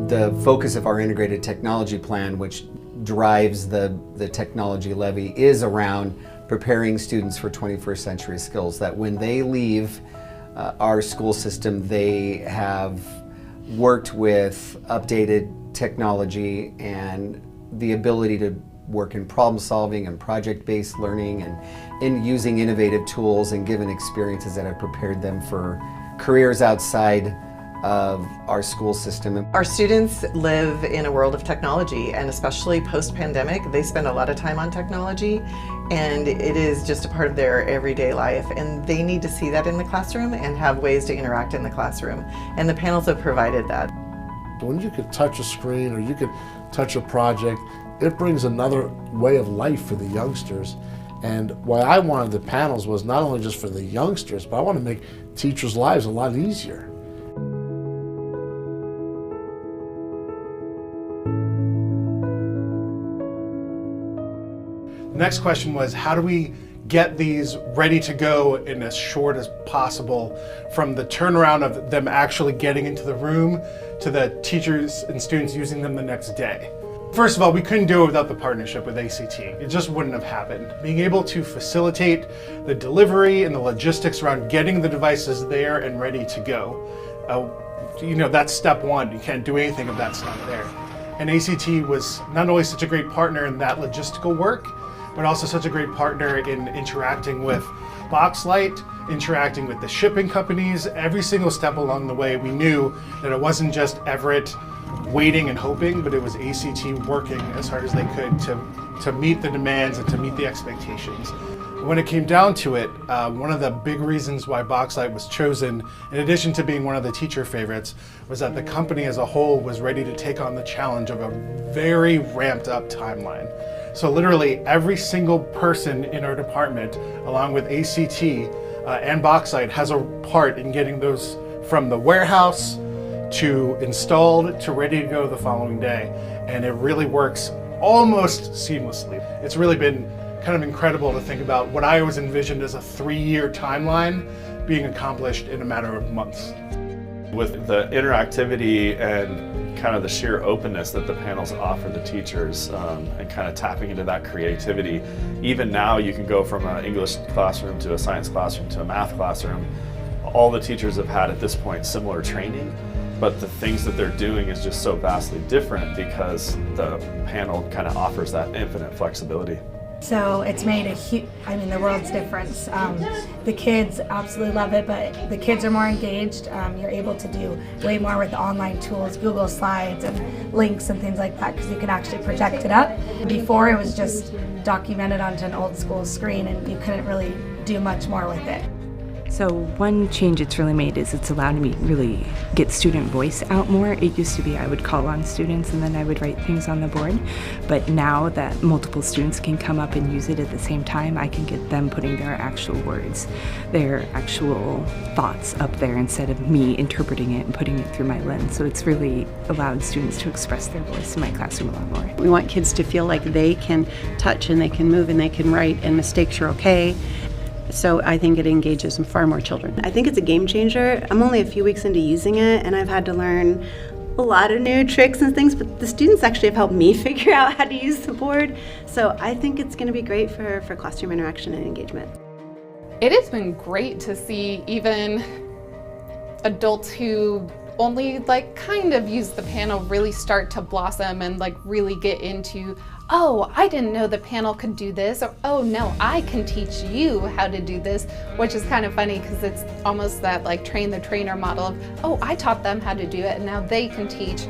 The focus of our integrated technology plan, which drives the technology levy, is around preparing students for 21st century skills, that when they leave our school system, they have worked with updated technology and the ability to work in problem solving and project-based learning and in using innovative tools and given experiences that have prepared them for careers outside of our school system. Our students live in a world of technology, and especially post-pandemic, they spend a lot of time on technology, and it is just a part of their everyday life, and they need to see that in the classroom and have ways to interact in the classroom, and the panels have provided that. When you could touch a screen or you could touch a project, it brings another way of life for the youngsters. And why I wanted the panels was not only just for the youngsters, but I want to make teachers' lives a lot easier. The next question was, how do we get these ready to go in as short as possible, from the turnaround of them actually getting into the room to the teachers and students using them the next day? First of all, we couldn't do it without the partnership with ACT. It just wouldn't have happened. Being able to facilitate the delivery and the logistics around getting the devices there and ready to go, that's step one. You can't do anything if that's not there. And ACT was not only such a great partner in that logistical work, but also such a great partner in interacting with Boxlight, interacting with the shipping companies. Every single step along the way, we knew that it wasn't just Everett waiting and hoping, but it was ACT working as hard as they could to meet the demands and to meet the expectations. When it came down to it, one of the big reasons why Boxlight was chosen, in addition to being one of the teacher favorites, was that the company as a whole was ready to take on the challenge of a very ramped up timeline. So literally every single person in our department, along with ACT and Boxlight, has a part in getting those from the warehouse to installed to ready to go the following day. And it really works almost seamlessly. It's really been kind of incredible to think about what I always envisioned as a 3-year timeline being accomplished in a matter of months. With the interactivity and kind of the sheer openness that the panels offer the teachers and kind of tapping into that creativity, even now you can go from an English classroom to a science classroom to a math classroom. All the teachers have had at this point similar training, but the things that they're doing is just so vastly different because the panel kind of offers that infinite flexibility. So it's made the world's difference. The kids absolutely love it, but the kids are more engaged. You're able to do way more with the online tools, Google Slides and links and things like that, because you can actually project it up. Before, it was just documented onto an old school screen and you couldn't really do much more with it. So one change it's really made is it's allowed me to really get student voice out more. It used to be I would call on students and then I would write things on the board. But now that multiple students can come up and use it at the same time, I can get them putting their actual words, their actual thoughts up there instead of me interpreting it and putting it through my lens. So it's really allowed students to express their voice in my classroom a lot more. We want kids to feel like they can touch and they can move and they can write and mistakes are okay. So I think it engages far more children. I think it's a game changer. I'm only a few weeks into using it and I've had to learn a lot of new tricks and things, but the students actually have helped me figure out how to use the board. So I think it's going to be great for classroom interaction and engagement. It has been great to see even adults who only kind of use the panel really start to blossom and really get into, oh, I didn't know the panel could do this, or oh no, I can teach you how to do this, which is kind of funny because it's almost that train the trainer model of, oh, I taught them how to do it and now they can teach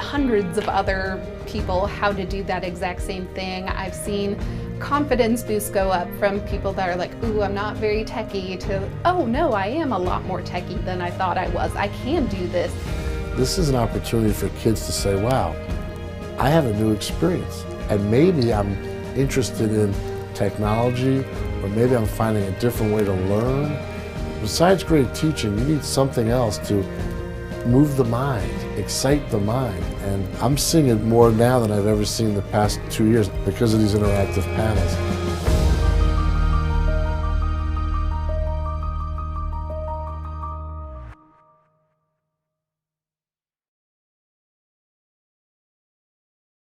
hundreds of other people how to do that exact same thing. I've seen confidence boosts go up from people that are like, ooh, I'm not very techie, to, oh no, I am a lot more techie than I thought I was. I can do this. This is an opportunity for kids to say, wow, I have a new experience, and maybe I'm interested in technology, or maybe I'm finding a different way to learn. Besides great teaching, you need something else to move the mind, excite the mind, and I'm seeing it more now than I've ever seen the past 2 years because of these interactive panels.